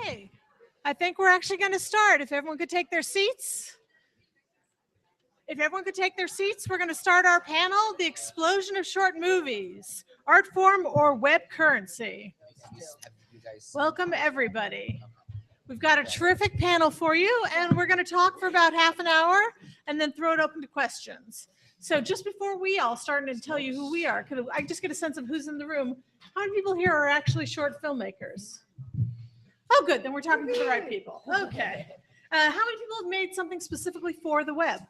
Okay, I think we're actually going to start. If everyone could take their seats. If everyone could take their seats, we're going to start our panel, The Explosion of Short Movies, Art Form or Web Currency. Welcome, everybody. We've got a terrific panel for you, and we're going to talk for about half an hour and then throw it open to questions. So just before we all start and tell you who we are, could I just get a sense of who's in the room? How many people here are actually short filmmakers? Oh, good. Then we're talking to the right people. Okay. How many people have made something specifically for the web?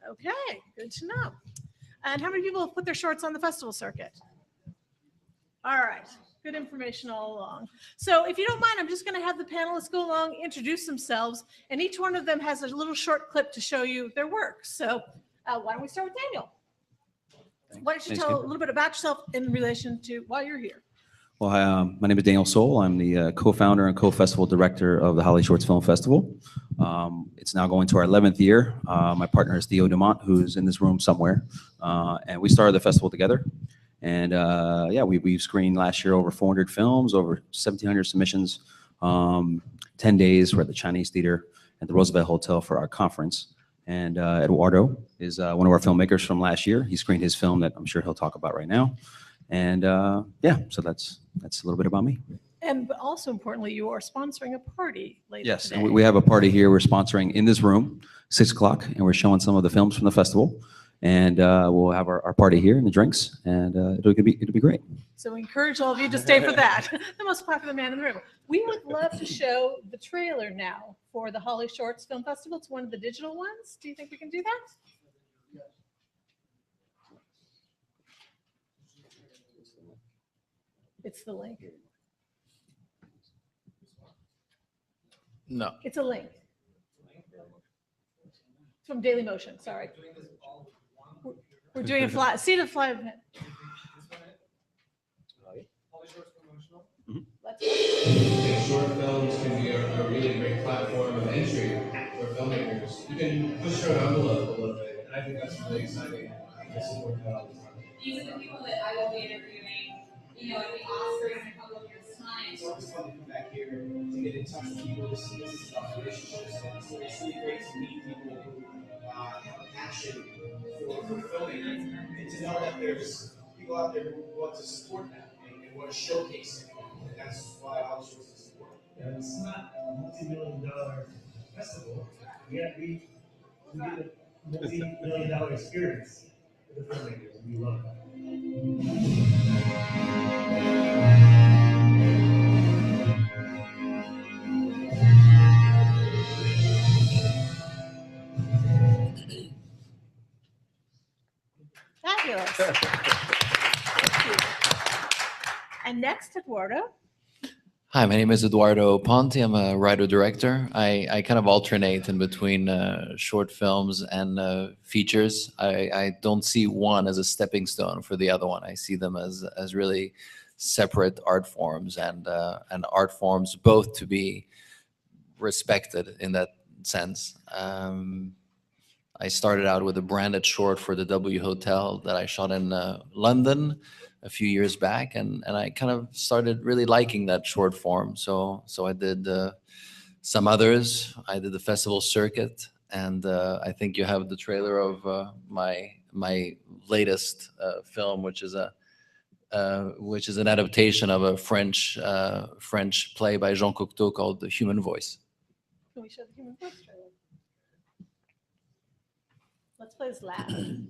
Okay, good to know. And how many people have put their shorts on the festival circuit? All right, good information all along. So if you don't mind, I'm just going to have the panelists go along, introduce themselves, and each one of them has a little short clip to show you their work. So why don't we start with Daniel? Why don't you tell a little bit about yourself in relation to why you're here? Well, hi, my name is Daniel Soul. I'm the co-founder and co-festival director of the Holly Shorts Film Festival. It's now going to our 11th year. My partner is Theo Dumont, who's in this room somewhere. And we started the festival together. And yeah, we've screened last year over 400 films, over 1,700 submissions, 10 days. We're at the Chinese Theater at the Roosevelt Hotel for our conference. And Eduardo is one of our filmmakers from last year. He screened his film that I'm sure he'll talk about right now. And yeah, so that's a little bit about me. And but also importantly, you are sponsoring a party later Yes, today. and we have a party here we're sponsoring in this room, 6 o'clock, and we're showing some of the films from the festival. And we'll have our party here and the drinks, and it'll be great. So we encourage all of you to stay for that. The most popular man in the room. We would love to show the trailer now for the Holly Shorts Film Festival. It's one of the digital ones. Do you think we can do that? It's the link. No. It's a link. It's from Daily Motion, sorry. We're doing a fly, see the fly. Short films can be a really great platform of entry for filmmakers. You can push your own envelope a little bit, and I think that's really exciting. I support that all the time. These are the people that I will be interviewing, at the Oscars in a couple of years' time. So it's fun to come back here to get in touch with people, to see about relationships, and so it's really great to meet people who have a passion for filming, and to know that there's people out there who want to support that and want to showcase it. And that's why I was supposed to support it. And it's not a multi-million-dollar festival. We get a multi-million-dollar experience for the filmmakers, and we love that. Fabulous. Thank you. And next, Eduardo. Hi, my name is Eduardo Ponte. I'm a writer-director. I kind of alternate in between short films and features. I don't see one as a stepping stone for the other one. I see them as really separate art forms and art forms both to be respected in that sense. I started out with a branded short for the W Hotel that I shot in London a few years back, and I kind of started really liking that short form. So I did some others. I did the festival circuit, and I think you have the trailer of my latest film, which is an adaptation of a French play by Jean Cocteau called The Human Voice. Can we show the Human Voice trailer? Let's play this loud.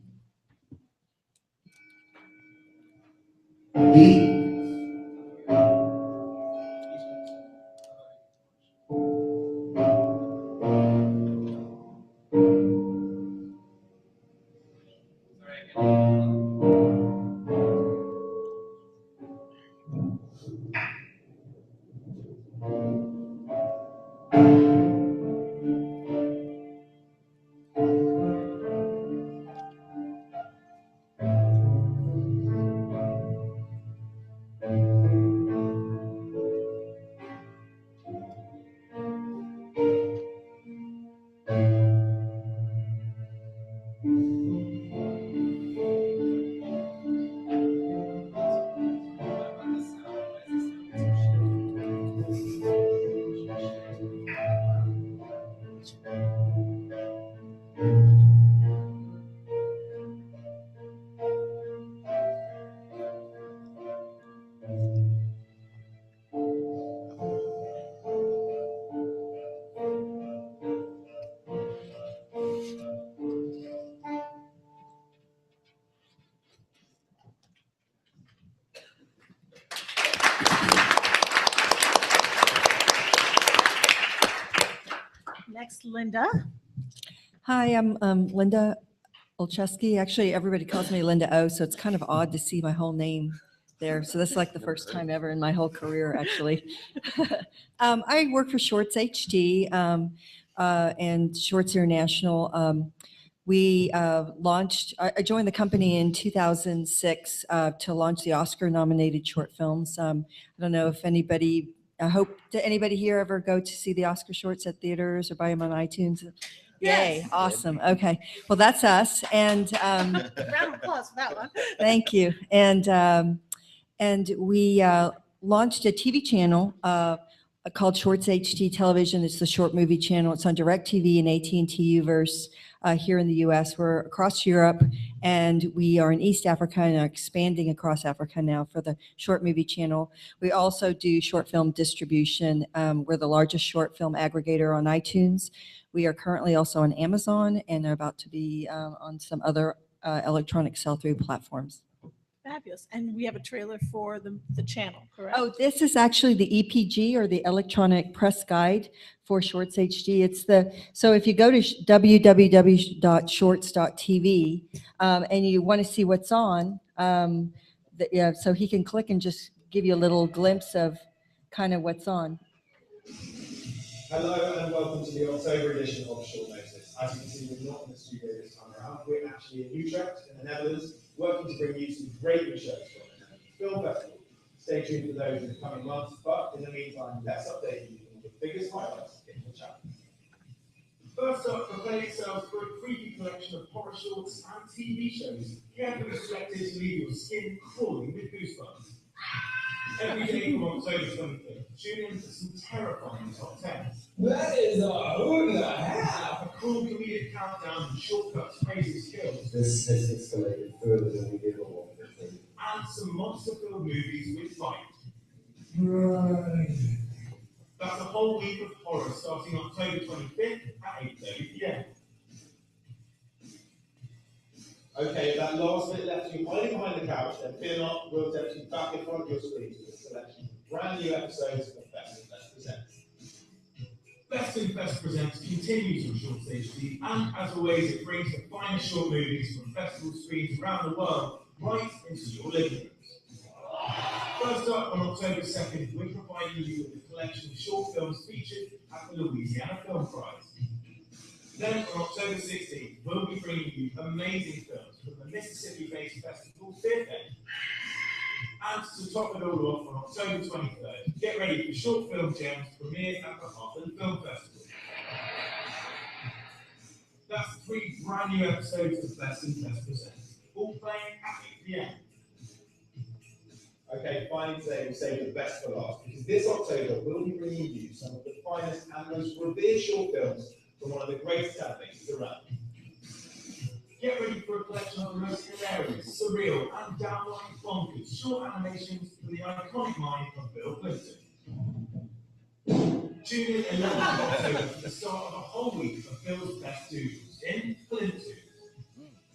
Linda. Hi, I'm Linda Olszewski. Actually, everybody calls me Linda O, so it's kind of odd to see my whole name there. So that's like the first time ever in my whole career, actually. I work for Shorts HD and Shorts International. We launched, I joined the company in 2006 to launch the Oscar-nominated short films. I don't know if anybody, I hope, did anybody here ever go to see the Oscar shorts at theaters or buy them on iTunes? Yay, Yes. awesome. Okay, well, that's us. And Round of applause for that one. thank you. And we launched a TV channel called Shorts HD Television. It's the short movie channel. It's on DirecTV and AT&T Uverse here in the U.S. We're across Europe, and we are in East Africa and are expanding across Africa now for the short movie channel. We also do short film distribution. We're the largest short film aggregator on iTunes. We are currently also on Amazon and are about to be on some other electronic sell-through platforms. Fabulous. And we have a trailer for the channel, correct? Oh, this is actually the EPG, or the electronic press guide for Shorts HD. It's so if you go to www.shorts.tv and you want to see what's on, so he can click and just give you a little glimpse of kind of what's on. Hello and welcome to the October edition of Short Notice. As you can see, we're not in the studio this time around. We're actually in Utrecht in the Netherlands, working to bring you some great new shows from the Film Festival. Stay tuned for those in the coming months, but in the meantime, let's update you on the biggest highlights in the channel. First up, prepare yourselves for a creepy collection of horror shorts and TV shows carefully selected to leave your skin crawling with goosebumps. Every day from October 25th, tune in for some terrifying top 10s. That is a hoot and a half! A cool comedic countdown and shortcuts, crazy skills, This has escalated further than we ever wanted it to. and some monster-filled movies with fight. Right. That's a whole week of horror starting October 25th at 8:30 p.m. Okay, if that last bit left you hiding behind the couch, then fear not, we'll take you back in front of your screens with a selection of brand new episodes of Best in Best Presents. Best in Best Presents continues on Shorts HD, and as always, it brings the finest short movies from festival screens around the world right into your living rooms. First up, on October 2nd, we're providing you with a collection of short films featured at the Louisiana Film Prize. Then, on October 16th, we'll be bringing you amazing films from the Mississippi-based festival Fear Fest. And to top it all off, on October 23rd, get ready for Short Film Gems premiered at the Carlton Film Festival. That's 3 brand new episodes of Best in Best Presents, all playing at 8 p.m. Okay, finally today we'll save the best for last, because this October we'll be bringing you some of the finest and most revered short films from one of the greatest animators around. Get ready for a collection of the most hilarious, surreal, and downright bonkers short animations from the iconic mind of Bill Clinton. Tune in 11th of October for the start of a whole week of Bill's best doodles in Clinton.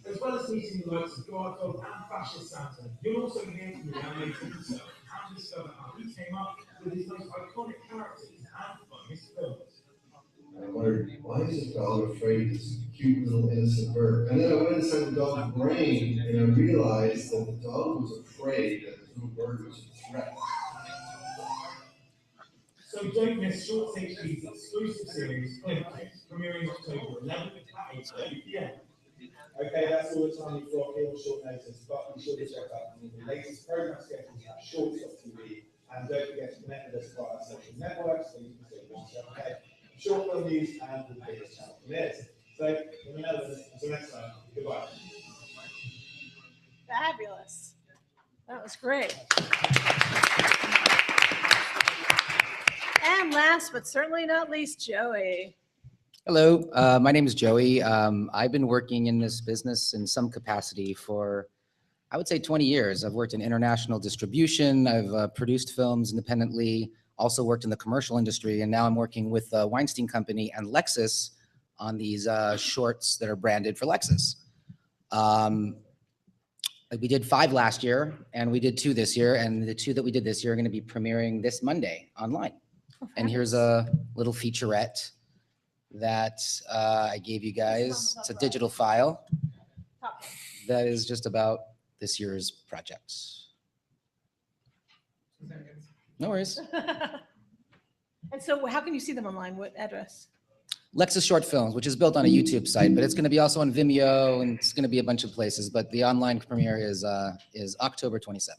As well as meeting the likes of Guard Dog and Fascist Santa, you'll also hear from the animator himself and discover how he came up with his most iconic characters and funniest films. And I wondered, why is this dog afraid of this cute little innocent bird? And then I went inside the dog's brain and I realized that the dog was afraid that this little bird was a threat. So don't miss Shorts HD's exclusive series, Clinton, premiering October 11th at 8:30 p.m. Okay, that's all the time we've got here on Short Notice, but be sure to check out the latest program schedules at shorts.tv, and don't forget to connect with us via our social networks so you can stay okay. Short film news and the biggest channel premieres. So, from the Netherlands, until next time, goodbye. Fabulous. That was great. And last but certainly not least, Joey. Hello, my name is Joey. I've been working in this business in some capacity for, I would say, 20 years. I've worked in international distribution. I've produced films independently, also worked in the commercial industry, and now I'm working with Weinstein Company and Lexus on these shorts that are branded for Lexus. We did 5 last year, and we did 2 this year, and the 2 that we did this year are going to be premiering this Monday online. And here's a little featurette that I gave you guys. It's a digital file that is just about this year's projects. No worries. And so how can you see them online? What address? Lexus Short Films, which is built on a YouTube site, but it's going to be also on Vimeo, and it's going to be a bunch of places. But the online premiere is October 27th.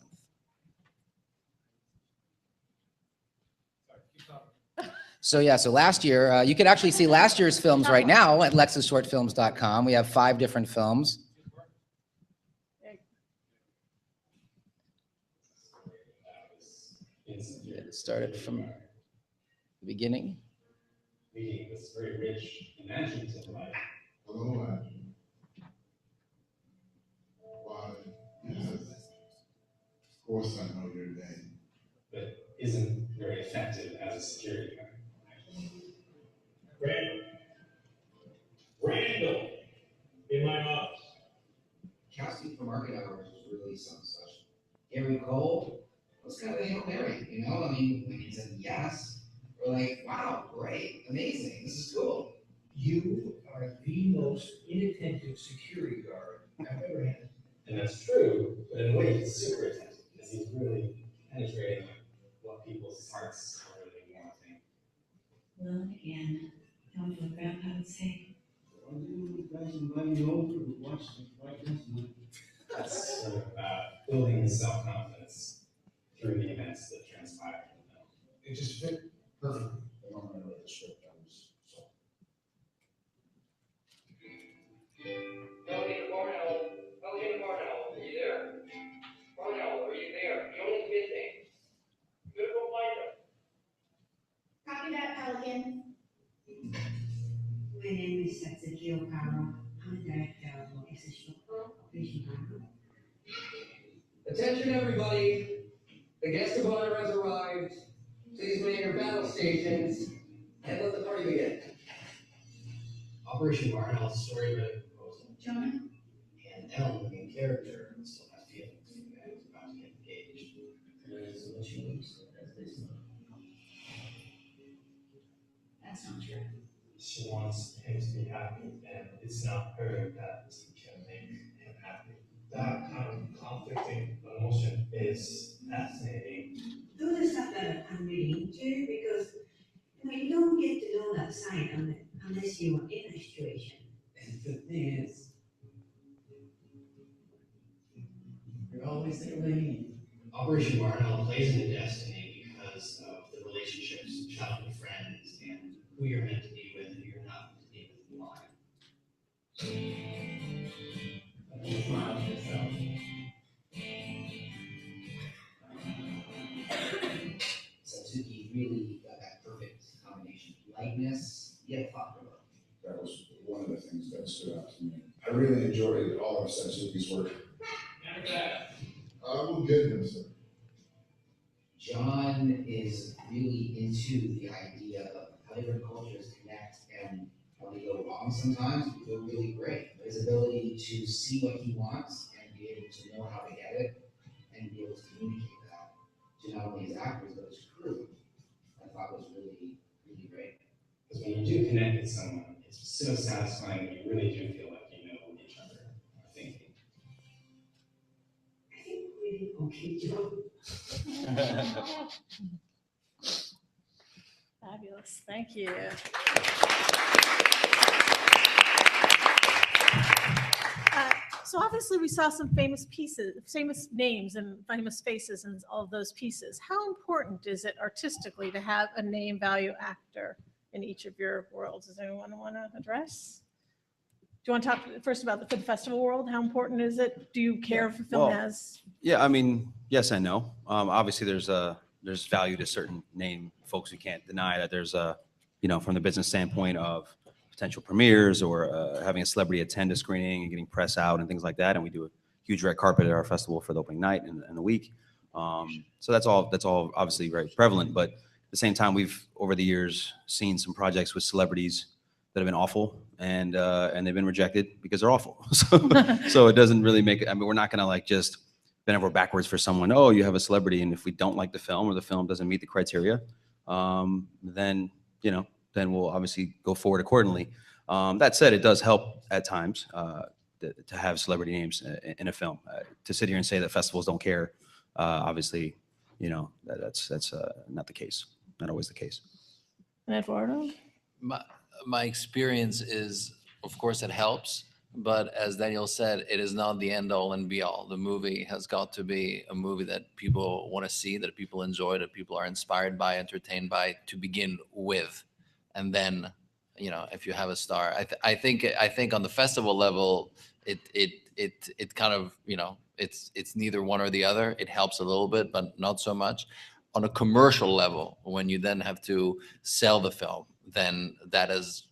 So yeah, so last year, you could actually see last year's films right now at lexusshortfilms.com. We have 5 different films. It started from the beginning. Leading this very rich, imaginative life. Hello, why? Yes. Of course I know your name. But isn't very effective as a security guard. Randall, in my office. Casting for market hours was really something special. Gary Cole was kind of a Hail Mary, you know? I mean, when he said yes, we're like, wow, great, amazing, this is cool. You are the most inattentive security guard I've ever had. And that's true, but in a way he's super attentive because he's really penetrating what people's hearts are really wanting. Well, again, tell me what Grandpa would say. That's sort of about building his self-confidence through the events that transpire in the film. It just fit perfectly. The moment I read the script, I was so. Are you there? Cornell, are you there? Johnny's missing. You gotta go find him. Copy that, Pelican. My name is Satsuki Okara. I'm the director of Exhibition Marina. Attention everybody, the guest of honor has arrived. Please make your battle stations and let the party begin. Operation Marnell's story-driven proposal. John? And Elle, the main character, still has feelings for the guy who's about to get engaged. So what she needs as this month. That's not true. She wants him to be happy, and it's not her that can make him happy. That kind of conflicting emotion is fascinating. Those are stuff that I'm really into because you don't get to know that side unless you are in a situation. And the thing is, you're always there when I need you. Operation Marnell plays into destiny because of the relationships, childhood friends, and who you're meant to be with and who you're not meant to be with in life. Smile to yourself. Satsuki really got that perfect combination of lightness, yet thoughtful. That was one of the things that stood out to me. I really enjoyed all of Satsuki's work. We'll get him, sir. John is really into the idea of how different cultures connect and how they go wrong sometimes, but they're really great. His ability to see what he wants and be able to know how to get it and be able to communicate that to not only his actors, but his crew, I thought was really, really great. Because when you do connect with someone, it's so satisfying that you really do feel like you know what each other are thinking. I think we did okay, Joe. Fabulous. Thank you. So obviously we saw some famous pieces, famous names and famous faces in all of those pieces. How important is it artistically to have a name value actor in each of your worlds? Does anyone want to address? Do you want to talk first about the festival world? How important is it? Do you care if a film has? Yeah, I mean, yes and no. Obviously, there's value to certain name folks. We can't deny that there's from the business standpoint of potential premieres or having a celebrity attend a screening and getting press out and things like that. And we do a huge red carpet at our festival for the opening night and the week. So that's all obviously very prevalent. But at the same time, we've over the years seen some projects with celebrities that have been awful and they've been rejected because they're awful. So it doesn't really make it. I mean, we're not going to just bend over backwards for someone. Oh, you have a celebrity, and if we don't like the film or the film doesn't meet the criteria, then then we'll obviously go forward accordingly. That said, it does help at times to have celebrity names in a film. To sit here and say that festivals don't care, obviously, that's not the case. Not always the case. And Eduardo? My experience is, of course, it helps. But as Daniel said, it is not the end all and be all. The movie has got to be a movie that people want to see, that people enjoy, that people are inspired by, entertained by to begin with. And then, if you have a star, I think on the festival level, it kind of, it's neither one or the other. It helps a little bit, but not so much. On a commercial level, when you then have to sell the film, then that is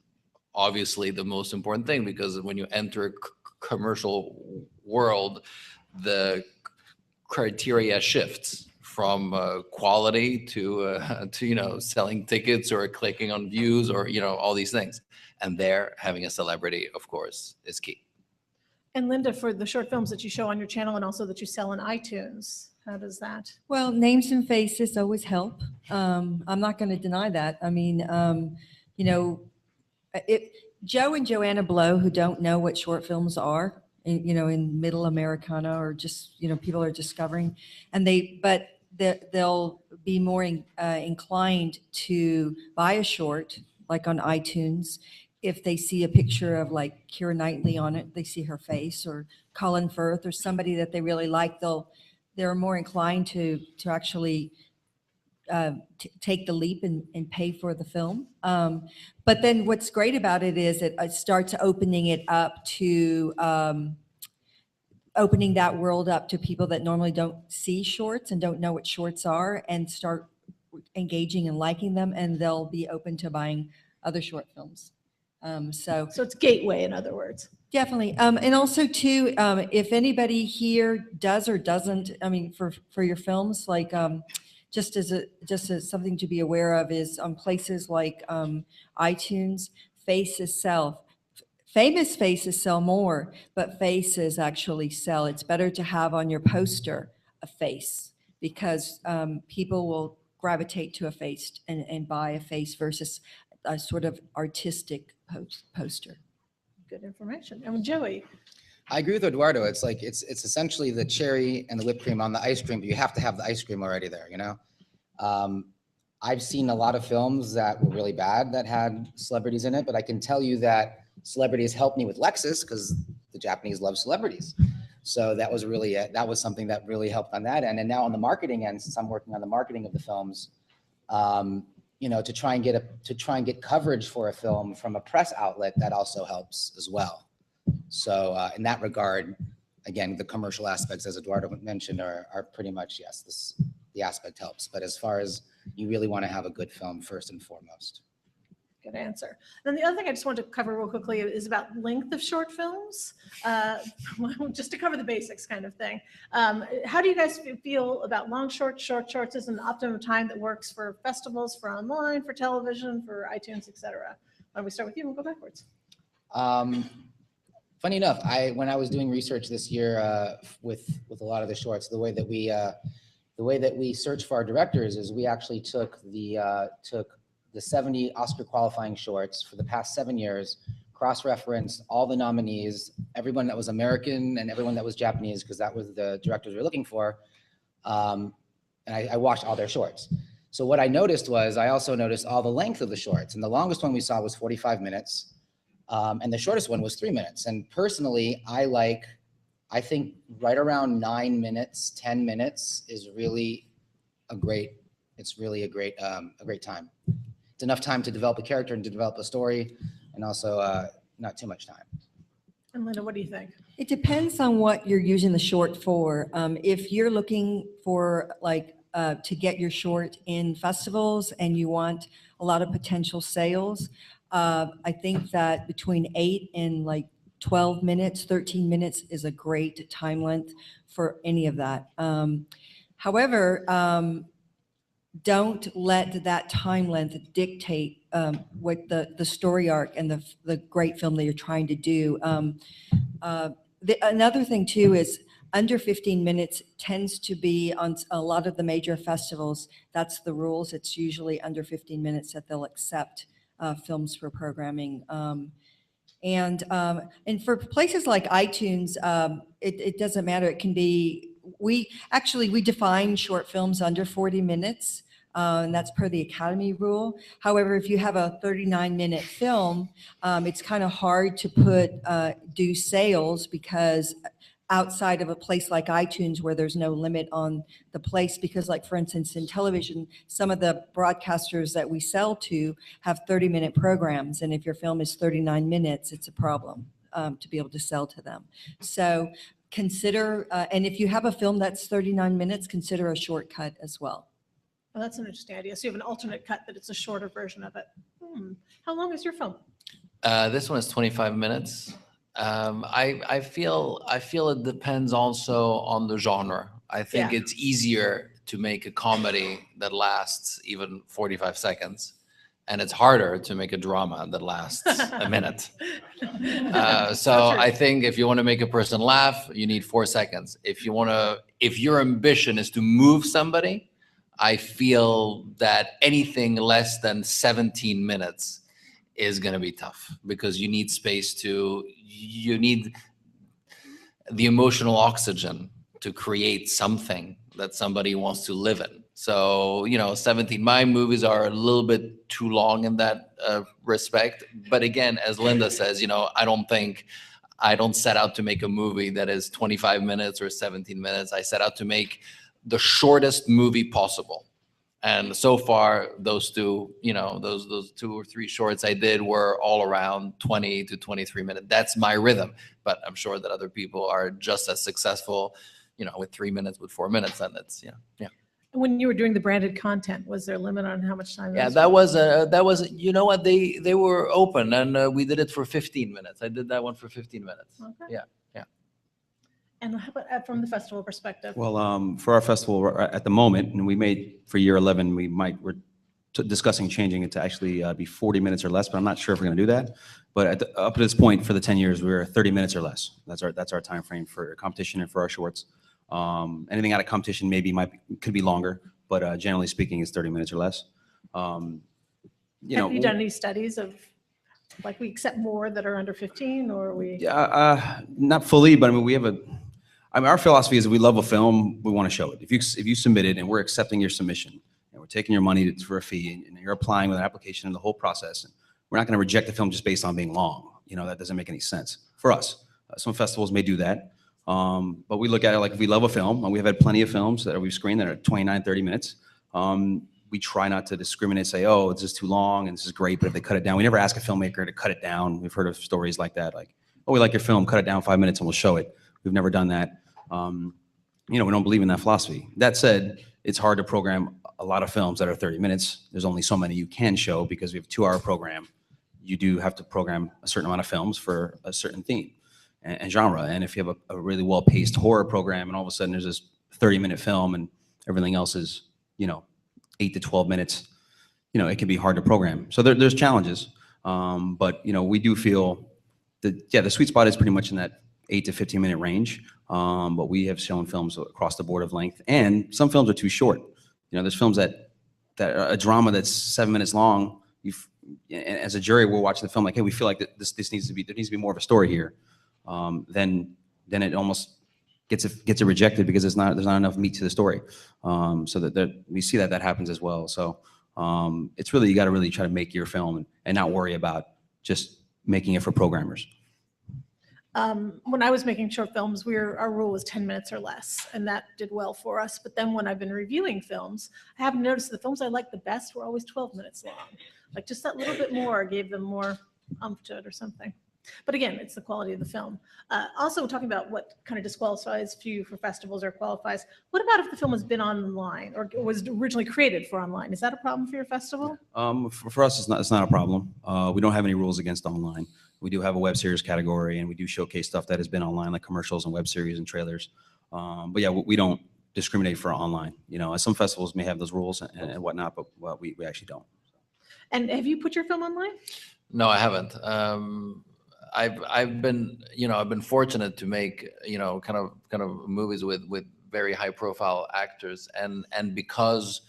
obviously the most important thing, because when you enter a commercial world, the criteria shifts from quality to selling tickets or clicking on views or all these things, and there having a celebrity, of course, is key. And Linda, for the short films that you show on your channel and also that you sell on iTunes, how does that? Well, names and faces always help. I'm not going to deny that. I mean, Joe and Joanna Blow, who don't know what short films are, in middle Americana, or just, people are discovering, and they'll be more inclined to buy a short, like on iTunes, if they see a picture of like Keira Knightley on it, they see her face, or Colin Firth, or somebody that they really like, they're more inclined to actually take the leap and pay for the film. But then what's great about it is it starts opening it up to opening that world up to people that normally don't see shorts and don't know what shorts are, and start engaging and liking them, and they'll be open to buying other short films. So it's gateway, in other words. Definitely. And also too, if anybody here does or doesn't, I mean, for your films, like, just as something to be aware of, is on places like iTunes, faces sell. Famous faces sell more, but faces actually sell. It's better to have on your poster a face, because people will gravitate to a face and buy a face versus a sort of artistic poster. Good information. And Joey? I agree with Eduardo. It's like it's essentially the cherry and the whipped cream on the ice cream, but you have to have the ice cream already there, I've seen a lot of films that were really bad that had celebrities in it, but I can tell you that celebrities helped me with Lexus, because the Japanese love celebrities. So that was really that was something that really helped on that end. And now on the marketing end, since I'm working on the marketing of the films, to try and get coverage for a film from a press outlet, that also helps as well. So in that regard, again, the commercial aspects, as Eduardo mentioned, are pretty much, yes, the aspect helps. But as far as you really want to have a good film first and foremost. Good answer. Then the other thing I just want to cover real quickly is about length of short films, just to cover the basics kind of thing. How do you guys feel about long shorts? Short shorts is an optimum time that works for festivals, for online, for television, for iTunes, etc. Why don't we start with you and we'll go backwards? Funny enough, when I was doing research this year with a lot of the shorts, the way that we search for our directors is we actually took the 70 Oscar qualifying shorts for the past 7 years, cross-referenced all the nominees, everyone that was American and everyone that was Japanese, because that was the directors we were looking for. And I watched all their shorts. So what I noticed was, I also noticed all the length of the shorts, and the longest one we saw was 45 minutes. And the shortest one was 3 minutes. And personally, I think right around 9 minutes, 10 minutes is really a great time. It's enough time to develop a character and to develop a story, and also not too much time. And Linda, what do you think? It depends on what you're using the short for. If you're looking for to get your short in festivals and you want a lot of potential sales, I think that between 8 and 12 minutes, 13 minutes is a great time length for any of that. However, don't let that time length dictate what the story arc and the great film that you're trying to do. Another thing too is under 15 minutes tends to be on a lot of the major festivals. That's the rules. It's usually under 15 minutes that they'll accept films for programming. And for places like iTunes, it doesn't matter. It can be, we define short films under 40 minutes. And that's per the Academy rule. However, if you have a 39-minute film, it's kind of hard to do sales, because outside of a place like iTunes where there's no limit on the place, because like, for instance, in television, some of the broadcasters that we sell to have 30-minute programs. And if your film is 39 minutes, it's a problem to be able to sell to them. So consider, and if you have a film that's 39 minutes, consider a shortcut as well. Oh, that's an interesting idea. So you have an alternate cut, that it's a shorter version of it. How long is your film? This one is 25 minutes. I feel it depends also on the genre. I think it's easier to make a comedy that lasts even 45 seconds, and it's harder to make a drama that lasts a minute. So I think if you want to make a person laugh, you need 4 seconds. If your ambition is to move somebody, I feel that anything less than 17 minutes is going to be tough, because you need space you need the emotional oxygen to create something that somebody wants to live in. So, 17, my movies are a little bit too long in that respect. But again, as Linda says, I don't set out to make a movie that is 25 minutes or 17 minutes. I set out to make the shortest movie possible. And so far, those two, those 2 or 3 shorts I did were all around 20 to 23 minutes. That's my rhythm. But I'm sure that other people are just as successful, with 3 minutes, with 4 minutes. And that's, When you were doing the branded content, was there a limit on how much time? Yeah, that was, what, they were open, and we did it for 15 minutes. I did that one for 15 minutes. Okay. Yeah. And how about from the festival perspective? Well, for our festival at the moment, and we made for year 11, we're discussing changing it to actually be 40 minutes or less, but I'm not sure if we're going to do that. But up to this point, for the 10 years, we were 30 minutes or less. That's our time frame for competition and for our shorts. Anything out of competition could be longer, but generally speaking, it's 30 minutes or less. Have you done any studies of, like, we accept more that are under 15, or we? Not fully, but our philosophy is, if we love a film, we want to show it. If you submit it and we're accepting your submission and we're taking your money for a fee, and you're applying with an application and the whole process, and we're not going to reject the film just based on being long. That doesn't make any sense for us. Some festivals may do that. But we look at it like, if we love a film, and we've had plenty of films that we've screened that are 29, 30 minutes, we try not to discriminate, say, oh, it's just too long and this is great, but if they cut it down, we never ask a filmmaker to cut it down. We've heard of stories like that, like, oh, we like your film, cut it down 5 minutes and we'll show it. We've never done that. We don't believe in that philosophy. That said, it's hard to program a lot of films that are 30 minutes. There's only so many you can show, because we have a 2-hour program. You do have to program a certain amount of films for a certain theme and genre. And if you have a really well-paced horror program, and all of a sudden there's this 30-minute film and everything else is, 8 to 12 minutes, it can be hard to program. So there's challenges. But, we do feel that, the sweet spot is pretty much in that 8 to 15-minute range. But we have shown films across the board of length, and some films are too short. There's films that a drama that's 7 minutes long, as a jury, we're watching the film like, hey, we feel like there needs to be more of a story here. Then it almost gets it rejected, because there's not enough meat to the story. So that we see that happens as well. So it's really, you got to really try to make your film and not worry about just making it for programmers. When I was making short films, our rule was 10 minutes or less, and that did well for us. But then when I've been reviewing films, I have noticed the films I liked the best were always 12 minutes long. Like, just that little bit more gave them more oomph to it or something. But again, it's the quality of the film. Also, talking about what kind of disqualifies you for festivals or qualifies, what about if the film has been online or was originally created for online? Is that a problem for your festival? For us, it's not a problem. We don't have any rules against online. We do have a web series category, and we do showcase stuff that has been online, like commercials and web series and trailers. But yeah, we don't discriminate for online. Some festivals may have those rules and whatnot, but we actually don't. And have you put your film online? No, I haven't. I've been fortunate to make kind of movies with very high profile actors, and because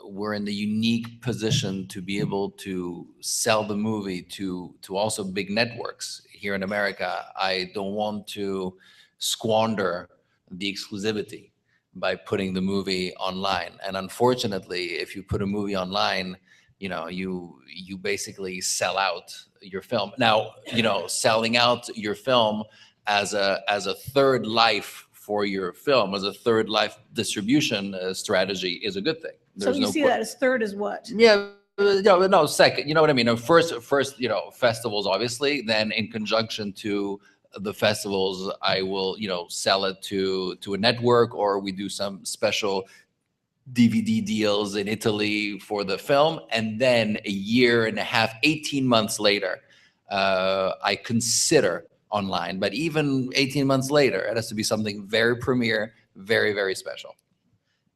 we're in the unique position to be able to sell the movie to also big networks here in America. I don't want to squander the exclusivity by putting the movie online. And unfortunately, if you put a movie online, you know, you basically sell out your film. Now, you know, selling out your film as a third life for your film, as a third life distribution strategy is a good thing. So you see that as third as what? Yeah, no, second. You know what I mean? First, you know, festivals, obviously. Then, in conjunction to the festivals, I will, you know, sell it to a network, or we do some special DVD deals in Italy for the film, and then a year and a half, 18 months later, I consider online. But even 18 months later, it has to be something very premiere, very, very special.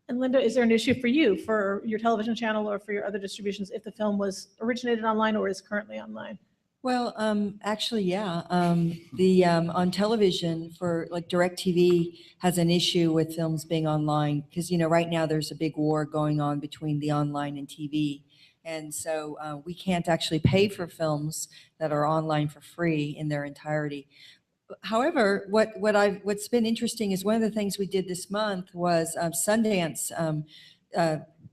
And Linda, is there an issue for you, for your television channel or for your other distributions, if the film was originated online or is currently online? Well, actually, yeah. On television for like DirecTV has an issue with films being online because, you know, right now there's a big war going on between the online and TV. And so we can't actually pay for films that are online for free in their entirety. However, what's been interesting is one of the things we did this month was Sundance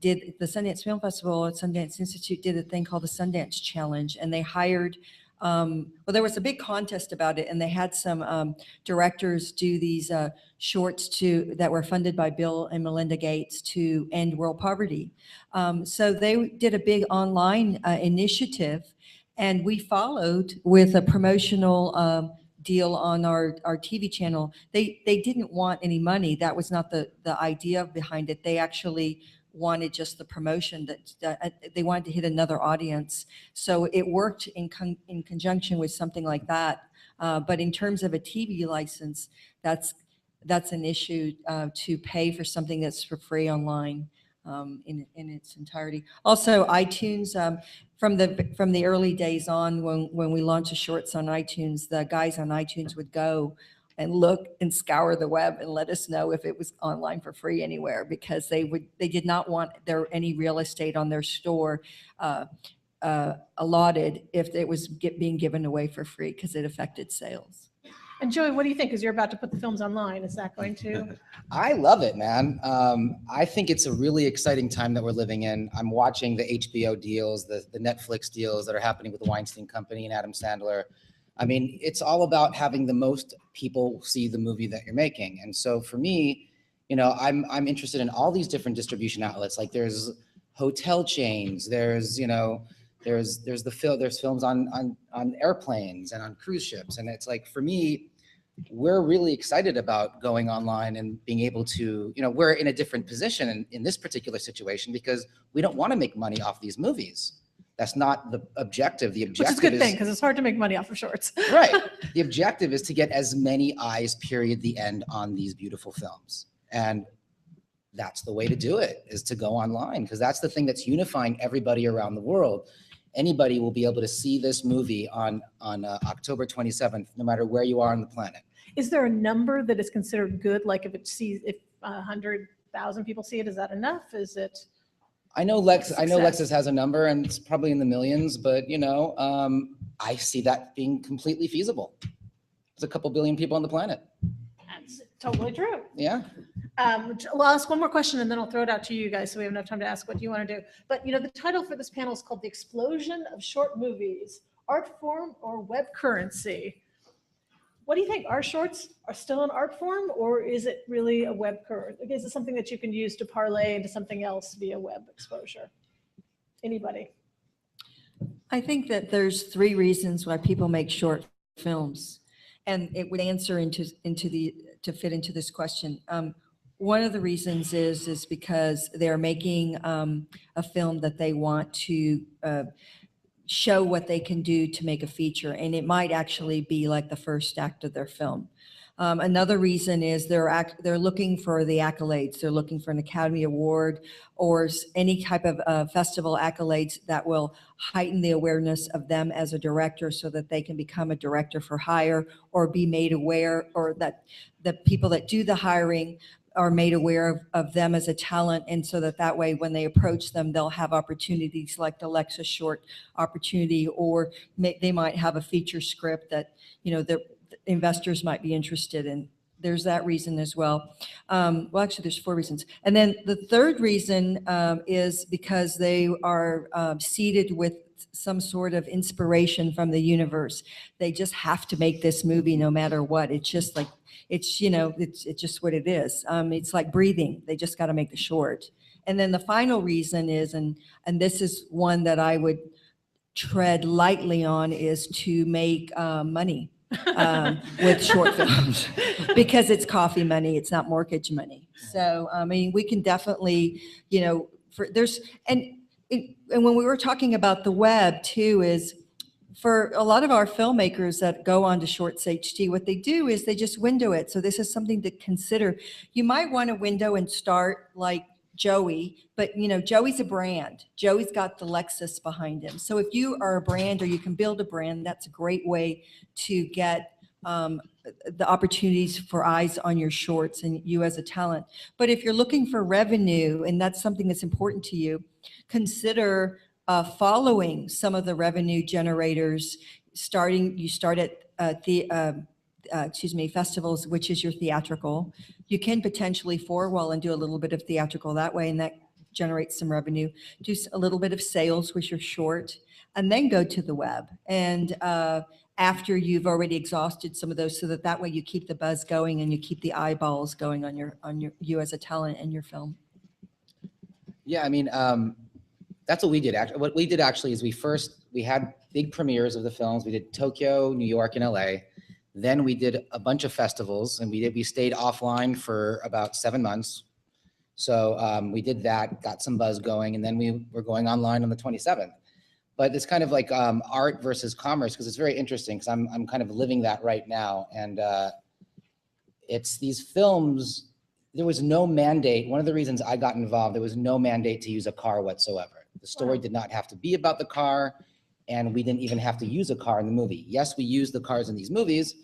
did the Sundance Film Festival at Sundance Institute did a thing called the Sundance Challenge, and they hired. Well, there was a big contest about it, and they had some directors do these shorts that were funded by Bill and Melinda Gates to end world poverty. So they did a big online initiative, and we followed with a promotional deal on our TV channel. They didn't want any money. That was not the idea behind it. They actually wanted just the promotion, that they wanted to hit another audience. So it worked in conjunction with something like that. But in terms of a TV license, that's an issue to pay for something that's for free online in its entirety. Also, iTunes, from the early days on, when we launched the shorts on iTunes, the guys on iTunes would go and look and scour the web and let us know if it was online for free anywhere, because they did not want any real estate on their store allotted if it was being given away for free, because it affected sales. And Joey, what do you think? Because you're about to put the films online. Is that going to? I love it, man. I think it's a really exciting time that we're living in. I'm watching the HBO deals, the Netflix deals that are happening with the Weinstein Company and Adam Sandler. I mean, it's all about having the most people see the movie that you're making. And so for me, you know, I'm interested in all these different distribution outlets. Like there's hotel chains, there's, you know, there's films on airplanes and on cruise ships. And it's like, for me, we're really excited about going online and being able to, you know, we're in a different position in this particular situation because we don't want to make money off these movies. That's not the objective. The objective Which is a good thing, because it's hard to make money off of shorts. Right. The objective is to get as many eyes, period, the end, on these beautiful films. And that's the way to do it, is to go online, because that's the thing that's unifying everybody around the world. Anybody will be able to see this movie on October 27th, no matter where you are on the planet. Is there a number that is considered good? Like if 100,000 people see it, is that enough? Is it? I know Lexus has a number, and it's probably in the millions, but you know, I see that being completely feasible. There's a couple billion people on the planet. That's totally true. Yeah. Well, I'll ask one more question and then I'll throw it out to you guys so we have enough time to ask what you want to do. But you know, the title for this panel is called The Explosion of Short Movies, Art Form or Web Currency. What do you think? Our shorts are still an art form, or is it really a web currency? Is it something that you can use to parlay into something else via web exposure? Anybody? I think that there's 3 reasons why people make short films, and it would answer to fit into this question. One of the reasons is because they're making a film that they want to show what they can do to make a feature, and it might actually be like the first act of their film. Another reason is they're looking for the accolades. They're looking for an Academy Award or any type of festival accolades that will heighten the awareness of them as a director, so that they can become a director for hire or be made aware, or that the people that do the hiring are made aware of them as a talent. And so that way, when they approach them, they'll have opportunities like the Lexus short opportunity, or they might have a feature script that, the investors might be interested in. There's that reason as well. Well, actually, there's 4 reasons. And then the third reason is because they are seeded with some sort of inspiration from the universe. They just have to make this movie no matter what. It's just like, it's just what it is. It's like breathing. They just got to make the short. And then the final reason is, and this is one that I would tread lightly on, is to make money with short films, because it's coffee money, it's not mortgage money. So I mean, we can definitely, and when we were talking about the web too, is for a lot of our filmmakers that go on to Shorts HD, what they do is they just window it. So this is something to consider. You might want to window and start like Joey, but Joey's a brand. Joey's got the Lexus behind him. So if you are a brand, or you can build a brand, that's a great way to get the opportunities for eyes on your shorts and you as a talent. But if you're looking for revenue, and that's something that's important to you, consider following some of the revenue generators. You start at festivals, which is your theatrical. You can potentially 4-wall and do a little bit of theatrical that way, and that generates some revenue. Do a little bit of sales with your short, and then go to the web. And after you've already exhausted some of those, so that way you keep the buzz going and you keep the eyeballs going on you as a talent and your film. Yeah, I mean, that's what we did. What we did actually is we had big premieres of the films. We did Tokyo, New York, and LA. Then we did a bunch of festivals, and we stayed offline for about 7 months. So we did that, got some buzz going, and then we were going online on the 27th. But it's kind of like art versus commerce, because it's very interesting, because I'm kind of living that right now. And it's these films, there was no mandate. One of the reasons I got involved, there was no mandate to use a car whatsoever. The story did not have to be about the car, and we didn't even have to use a car in the movie. Yes, we used the cars in these movies,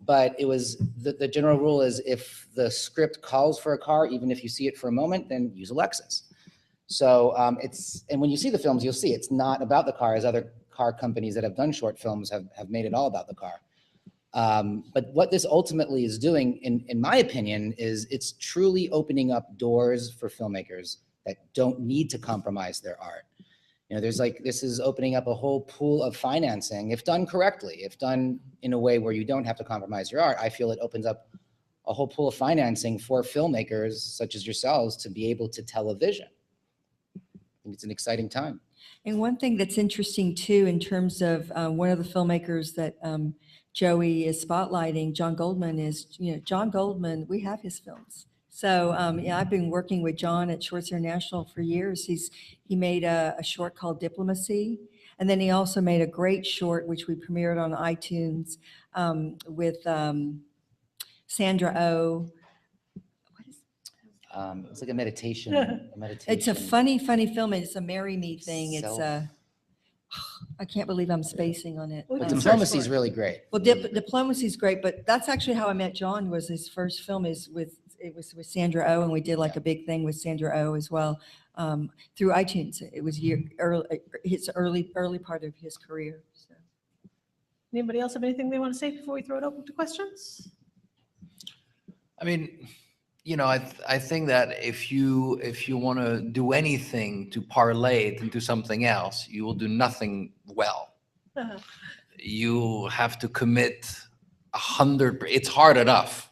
but it was the general rule is if the script calls for a car, even if you see it for a moment, then use a Lexus. So and when you see the films, you'll see it's not about the car, as other car companies that have done short films have made it all about the car. But what this ultimately is doing, in my opinion, is it's truly opening up doors for filmmakers that don't need to compromise their art. This is opening up a whole pool of financing, if done correctly, if done in a way where you don't have to compromise your art. I feel it opens up a whole pool of financing for filmmakers such as yourselves to be able to tell a vision. I think it's an exciting time. And one thing that's interesting too, in terms of one of the filmmakers that Joey is spotlighting, John Goldman, is, John Goldman, we have his films. So I've been working with John at Shorts International for years. He made a short called Diplomacy. And then he also made a great short, which we premiered on iTunes with Sandra Oh. It's like a meditation. It's a funny film. It's a Marry Me thing. It's I can't believe I'm spacing on it. But Diplomacy is really great. Well, Diplomacy is great, but that's actually how I met John. Was his first film was with Sandra Oh, and we did like a big thing with Sandra Oh as well through iTunes. It was his early part of his career. So. Anybody else have anything they want to say before we throw it open to questions? I mean, I think that if you want to do anything to parlay it into something else, you will do nothing well. Uh-huh. You have to commit 100%. It's hard enough.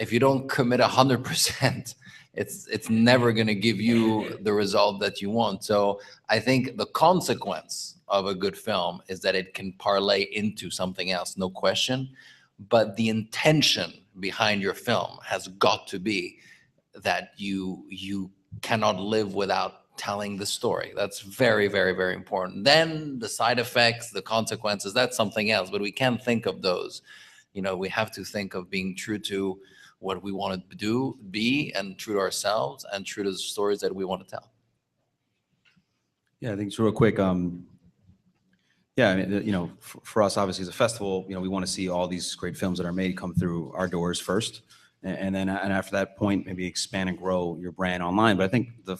If you don't commit 100%, it's never going to give you the result that you want. So I think the consequence of a good film is that it can parlay into something else, no question. But the intention behind your film has got to be that you cannot live without telling the story. That's very, very, very important. Then the side effects, the consequences, that's something else, but we can't think of those. We have to think of being true to what we want to be, and true to ourselves, and true to the stories that we want to tell. Yeah, I think it's real quick. Yeah, I mean, for us, obviously, as a festival, we want to see all these great films that are made come through our doors first. And after that point, maybe expand and grow your brand online. But I think I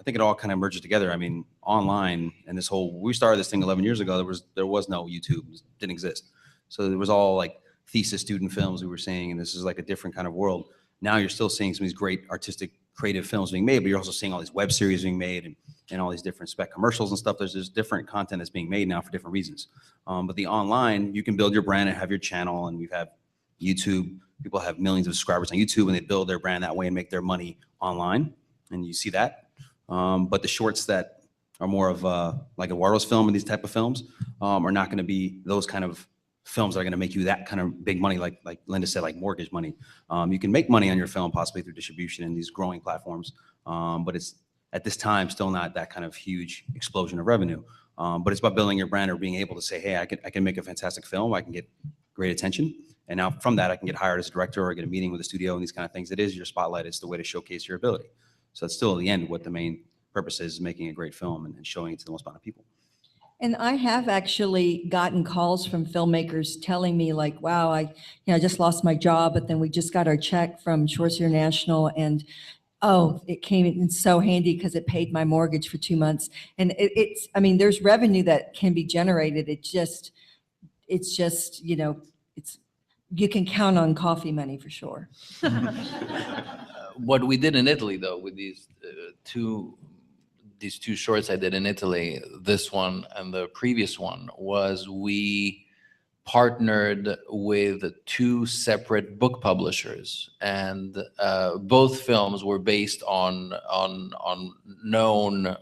think it all kind of merges together. I mean, online and this whole, we started this thing 11 years ago. There was no YouTube, it didn't exist. So there was all like thesis student films we were seeing, and this is like a different kind of world. Now you're still seeing some of these great artistic, creative films being made, but you're also seeing all these web series being made and all these different spec commercials and stuff. There's just different content that's being made now for different reasons. But the online, you can build your brand and have your channel, and we've had YouTube. People have millions of subscribers on YouTube, and they build their brand that way and make their money online, and you see that. But the shorts that are more of like Eduardo's film and these type of films are not going to be those kind of films that are going to make you that kind of big money, like Linda said, like mortgage money. You can make money on your film possibly through distribution in these growing platforms, but it's at this time still not that kind of huge explosion of revenue. But it's about building your brand or being able to say, hey, I can make a fantastic film, I can get great attention, and now from that I can get hired as a director or get a meeting with a studio and these kind of things. It is your spotlight. It's the way to showcase your ability. So it's still at the end what the main purpose is making a great film and showing it to the most amount of people. And I have actually gotten calls from filmmakers telling me like, wow, I just lost my job, but then we just got our check from Shorts International, and oh, it came in so handy because it paid my mortgage for 2 months. And I mean, there's revenue that can be generated. It's just, you can count on coffee money for sure. What we did in Italy, though, with these two shorts I did in Italy, this one and the previous one, was we partnered with 2 separate book publishers, and both films were based on known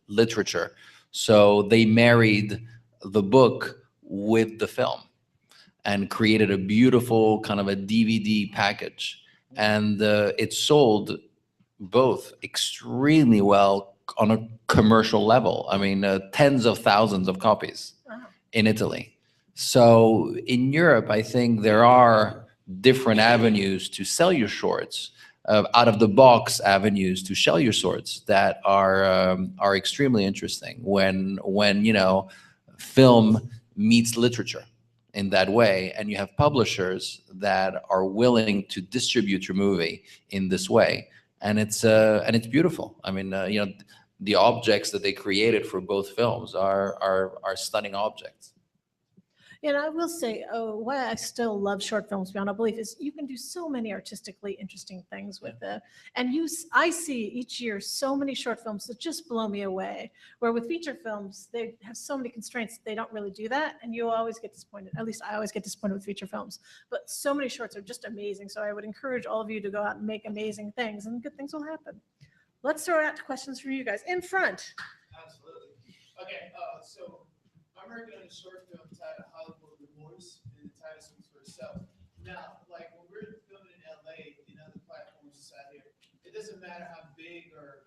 literature. So they married the book with the film and created a beautiful kind of a DVD package. And it sold both extremely well on a commercial level. I mean, tens of thousands of copies in Italy. So in Europe, I think there are different avenues to sell your shorts, out of the box avenues to sell your shorts that are extremely interesting when film meets literature in that way, and you have publishers that are willing to distribute your movie in this way, and it's beautiful. I mean, the objects that they created for both films are stunning objects. And I will say, why I still love short films beyond all belief is you can do so many artistically interesting things with it. And I see each year so many short films that just blow me away, where with feature films, they have so many constraints, they don't really do that. And you always get disappointed. At least I always get disappointed with feature films. But so many shorts are just amazing. So I would encourage all of you to go out and make amazing things, and good things will happen. Let's throw it out to questions from you guys. In front. Absolutely. Okay, so I'm working on a short film titled Hollywood Remorse, and the title speaks for itself. Now, like when we're filming in LA and other platforms out here, it doesn't matter how big or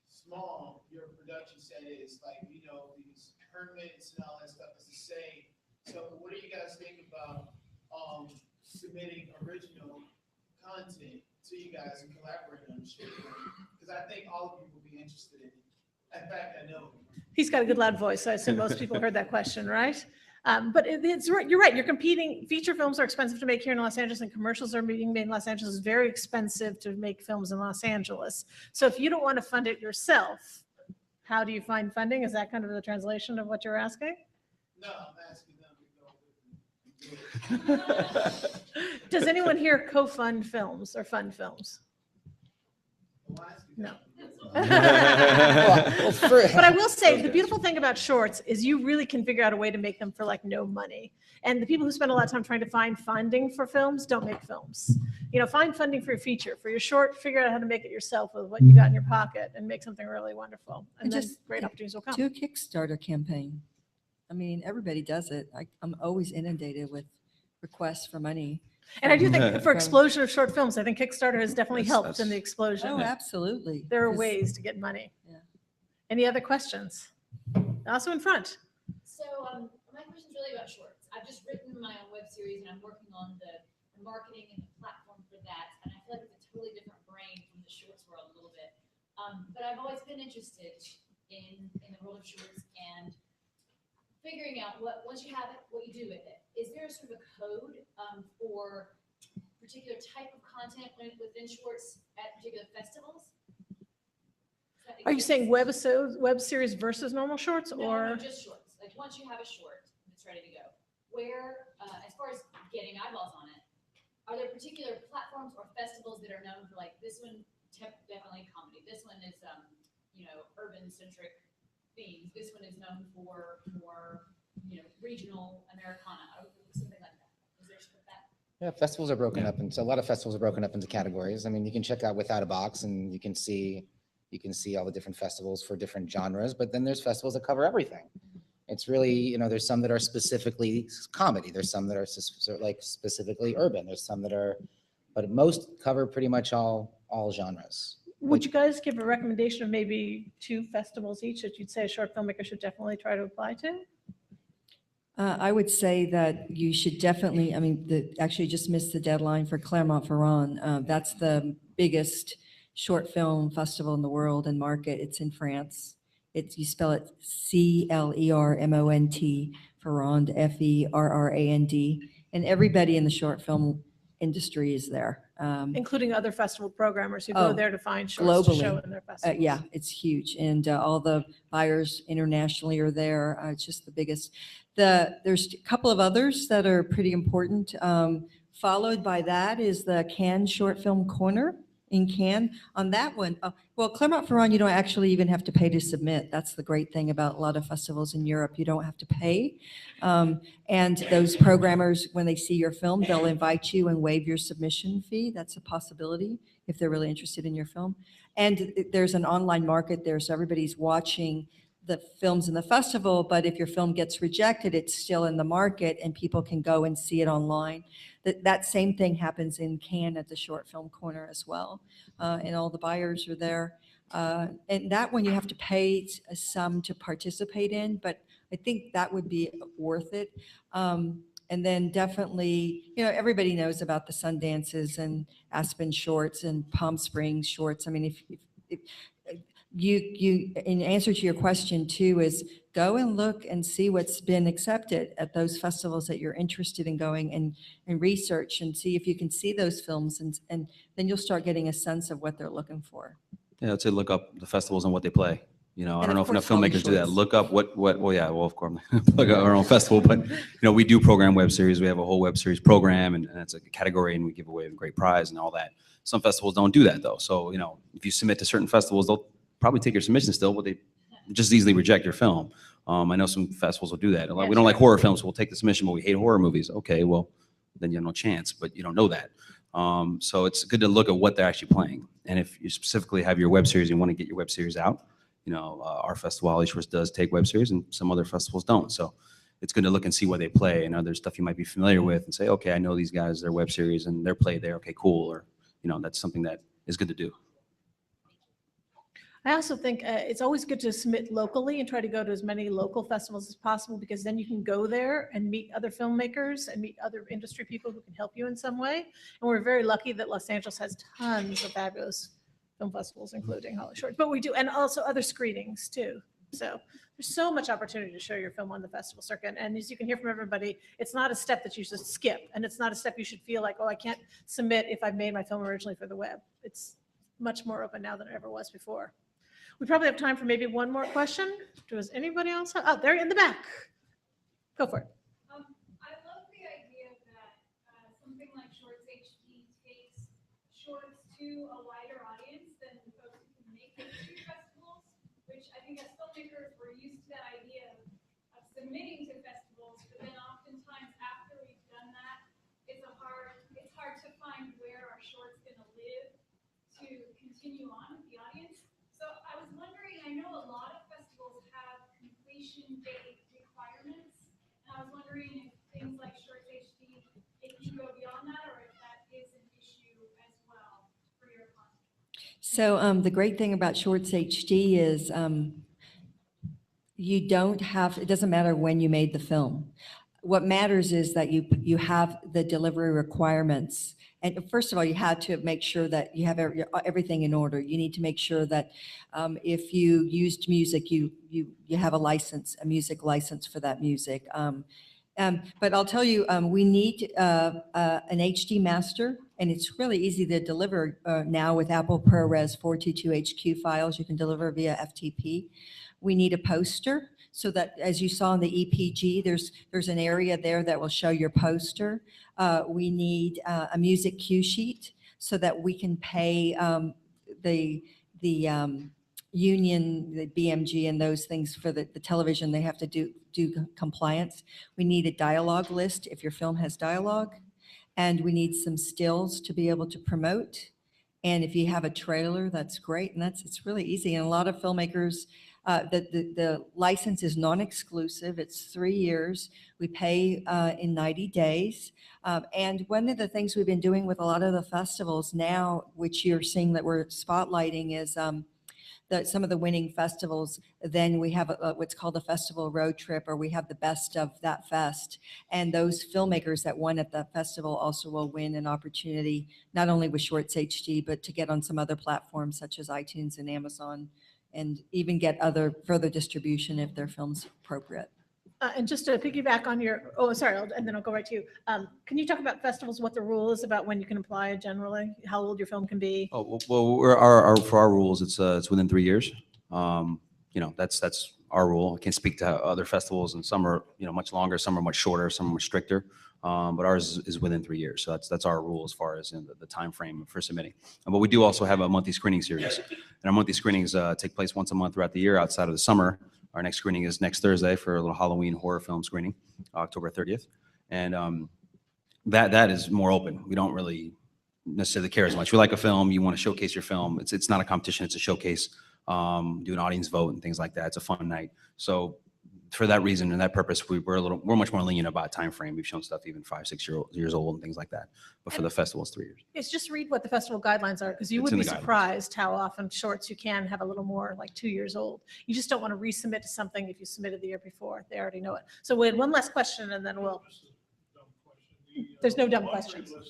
small your production set is. Like, these permits and all that stuff is the same. So what do you guys think about submitting original content to you guys and collaborating on the short film? Because I think all of you will be interested in it. In fact, I know. He's got a good loud voice, so I assume most people heard that question, right? But it's right. You're right. You're competing. Feature films are expensive to make here in Los Angeles, and commercials are being made in Los Angeles. It's very expensive to make films in Los Angeles. So if you don't want to fund it yourself, how do you find funding? Is that kind of the translation of what you're asking? No, I'm asking them to go with me. Does anyone here co-fund films or fund films? No. But I will say the beautiful thing about shorts is you really can figure out a way to make them for like no money. And the people who spend a lot of time trying to find funding for films don't make films. Find funding for your feature. For your short, figure out how to make it yourself with what you got in your pocket and make something really wonderful. And then just great opportunities will come. Do a Kickstarter campaign. I mean, everybody does it. I'm always inundated with requests for money. And I do think for explosion of short films, I think Kickstarter has definitely helped in the explosion. Oh, absolutely. There are ways to get money. Yeah. Any other questions? Also in front. So my question is really about shorts. I've just written my own web series, and I'm working on the marketing and the platform for that. And I feel like it's a totally different brain from the shorts world a little bit. But I've always been interested in the world of shorts and figuring out once you have it, what you do with it. Is there a sort of a code for particular type of content within shorts at particular festivals? Does that make Are you sense? saying web series versus normal shorts, No, or? no, just shorts. Like once you have a short, it's ready to go. Where, as far as getting eyeballs on it, are there particular platforms or festivals that are known for like this one definitely comedy, this one is urban centric themes, this one is known for regional Americana, or something like that? Is there that? Yeah, festivals are broken up, and so a lot of festivals are broken up into categories. I mean, you can check out Without a Box, and you can see all the different festivals for different genres. But then there's festivals that cover everything. It's really, there's some that are specifically comedy. There's some that are like specifically urban. There's some that are, but most cover pretty much all genres. Would you guys give a recommendation of maybe 2 festivals each that you'd say a short filmmaker should definitely try to apply to? I would say that you should definitely, actually just missed the deadline for Clermont-Ferrand. That's the biggest short film festival in the world and market. It's in France. You spell it Clermont, Ferrand, Ferrand. And everybody in the short film industry is there. Including other festival programmers who go there to find shorts globally. to show in their festivals. Yeah, it's huge. And all the buyers internationally are there. It's just the biggest. There's a couple of others that are pretty important. Followed by that is the Cannes Short Film Corner in Cannes. On that one, well, Clermont-Ferrand, you don't actually even have to pay to submit. That's the great thing about a lot of festivals in Europe. You don't have to pay. And those programmers, when they see your film, they'll invite you and waive your submission fee. That's a possibility if they're really interested in your film. And there's an online market there, so everybody's watching the films in the festival, but if your film gets rejected, it's still in the market and people can go and see it online. That same thing happens in Cannes at the Short Film Corner as well. And all the buyers are there. And that one you have to pay a sum to participate in, but I think that would be worth it. And then definitely, everybody knows about the Sundances and Aspen Shorts and Palm Springs Shorts. I mean, if you in answer to your question too, is go and look and see what's been accepted at those festivals that you're interested in going and research and see if you can see those films, and then you'll start getting a sense of what they're looking for. Yeah, I'd say look up the festivals and what they play. I don't know if enough Holly filmmakers do that. Shorts. Look up of course, plug our own festival, but we do program web series. We have a whole web series program, and it's a category, and we give away a great prize and all that. Some festivals don't do that though. So, if you submit to certain festivals, they'll probably take your submission still, but they just easily reject your film. I know some festivals will do that. We don't like horror films, so we'll take the submission, but we hate horror movies. Okay, well, then you have no chance, but you don't know that. So it's good to look at what they're actually playing. And if you specifically have your web series and want to get your web series out, our festival, Holly Shorts, does take web series and some other festivals don't. So it's good to look and see what they play and other stuff you might be familiar with and say, okay, I know these guys, their web series and their play there. Okay, cool. Or, that's something that is good to do. I also think it's always good to submit locally and try to go to as many local festivals as possible, because then you can go there and meet other filmmakers and meet other industry people who can help you in some way. And we're very lucky that Los Angeles has tons of fabulous film festivals, including Holly Shorts. But we do, and also other screenings too. So there's so much opportunity to show your film on the festival circuit. And as you can hear from everybody, it's not a step that you should skip. And it's not a step you should feel like, oh, I can't submit if I've made my film originally for the web. It's much more open now than it ever was before. We probably have time for maybe one more question. Does anybody else have? Oh, they're in the back. Go for it. I love the idea that something like Shorts HD takes shorts to a wider audience than the folks who can make it to festivals, which I think as filmmakers, we're used to that idea of submitting to festivals, but then oftentimes after we've done that, it's hard to find where our short's going to live to continue on with the audience. So I was wondering, I know a lot of festivals have completion date requirements, and I was wondering if things like Shorts HD, if you go beyond that, or if that is an issue as well for your content. So the great thing about Shorts HD is you don't have, it doesn't matter when you made the film. What matters is that you have the delivery requirements. And first of all, you have to make sure that you have everything in order. You need to make sure that if you used music, you have a license, a music license for that music. But I'll tell you, we need an HD master, and it's really easy to deliver now with Apple ProRes 422HQ files. You can deliver via FTP. We need a poster so that, as you saw in the EPG, there's an area there that will show your poster. We need a music cue sheet so that we can pay the union, the BMG and those things for the television. They have to do compliance. We need a dialogue list if your film has dialogue, and we need some stills to be able to promote. And if you have a trailer, that's great. And it's really easy. And a lot of filmmakers, the license is non-exclusive. It's 3 years. We pay in 90 days. And one of the things we've been doing with a lot of the festivals now, which you're seeing that we're spotlighting, is some of the winning festivals, then we have what's called a festival road trip, or we have the best of that fest. And those filmmakers that won at the festival also will win an opportunity, not only with Shorts HD, but to get on some other platforms such as iTunes and Amazon, and even get further distribution if their film's appropriate. And just to piggyback on your, and then I'll go right to you. Can you talk about festivals, what the rule is about when you can apply generally, how old your film can be? Oh, well, for our rules, it's within 3 years. That's our rule. I can't speak to other festivals, and some are, much longer, some are much shorter, some are much stricter. But ours is within 3 years. So that's our rule as far as in the time frame for submitting. But we do also have a monthly screening series. And our monthly screenings take place once a month throughout the year outside of the summer. Our next screening is next Thursday for a little Halloween horror film screening, October 30th. And that is more open. We don't really necessarily care as much. We like a film, you want to showcase your film. It's not a competition, it's a showcase. Do an audience vote and things like that. It's a fun night. So for that reason and that purpose, we're much more lenient about time frame. We've shown stuff even 5, 6 years old and things like that. But for the festival, it's 3 years. It's just read what the festival guidelines are, because you would be surprised how often shorts you can have a little more like 2 years old. You just don't want to resubmit to something if you submitted the year before. They already know it. So we had one last question, and then we'll. There's no dumb questions. I'm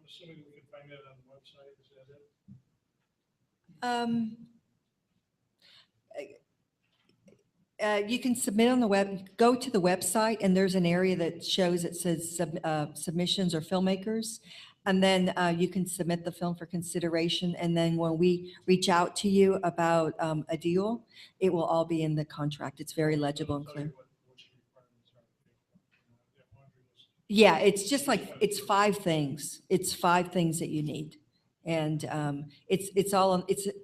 assuming we can find that on the website. Is that it? You can submit on the web, go to the website, and there's an area that shows, it says submissions or filmmakers. And then you can submit the film for consideration. And then when we reach out to you about a deal, it will all be in the contract. It's very legible and clear. Yeah, it's just like, it's 5 things. It's 5 things that you need. And it's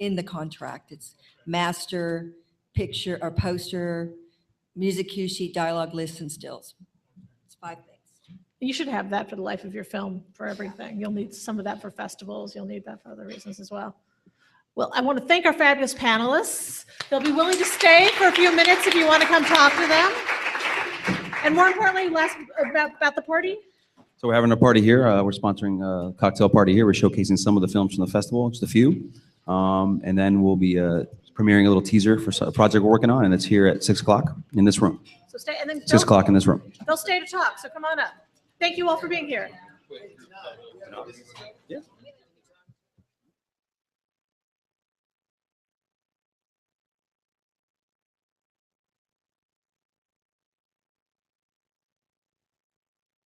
in the contract. It's master, picture or poster, music cue sheet, dialogue list, and stills. It's 5 things. You should have that for the life of your film, for everything. You'll need some of that for festivals. You'll need that for other reasons as well. Well, I want to thank our fabulous panelists. They'll be willing to stay for a few minutes if you want to come talk to them. And more importantly, about the party. So we're having a party here. We're sponsoring a cocktail party here. We're showcasing some of the films from the festival, just a few. And then we'll be premiering a little teaser for a project we're working on, and it's here at 6 o'clock in this room. So stay, and then 6 o'clock in this room. They'll stay to talk, so come on up. Thank you all for being here. Yeah.